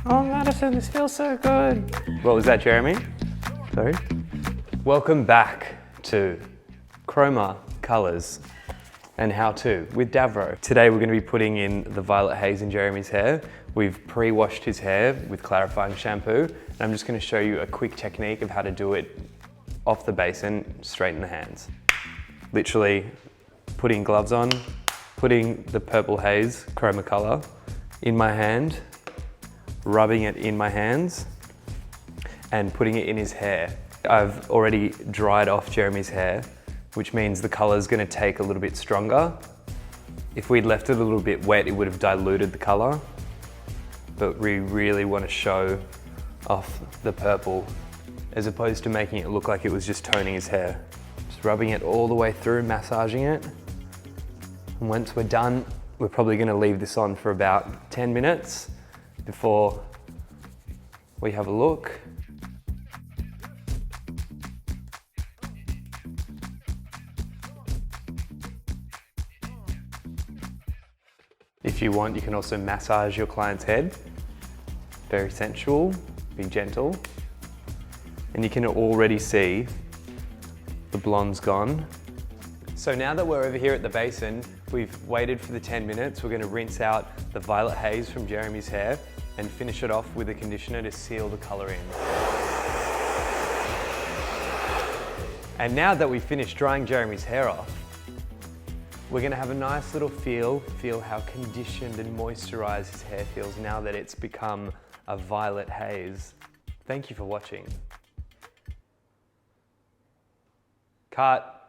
Oh, Madison, this feels so good. What was that, Jeremy? Sorry? Welcome back to Chroma Colors and How To with Davroe. Today we're going to be putting in the Violet Haze in Jeremy's hair. We've pre-washed his hair with clarifying shampoo, and I'm just going to show you a quick technique of how to do it off the basin, straight in the hands. Literally putting gloves on, putting the purple haze chroma color in my hand, rubbing it in my hands, and putting it in his hair. I've already dried off Jeremy's hair, which means the color is going to take a little bit stronger. If we'd left it a little bit wet, it would have diluted the color, but we really want to show off the purple as opposed to making it look like it was just toning his hair. Just rubbing it all the way through, massaging it. And once we're done, we're probably going to leave this on for about 10 minutes before we have a look. If you want, you can also massage your client's head. Very sensual, be gentle. And you can already see the blonde's gone. So now that we're over here at the basin, we've waited for the 10 minutes. We're going to rinse out the Violet Haze from Jeremy's hair and finish it off with a conditioner to seal the color in. And now that we've finished drying Jeremy's hair off, we're going to have a nice little feel how conditioned and moisturized his hair feels now that it's become a violet haze. Thank you for watching. Cut.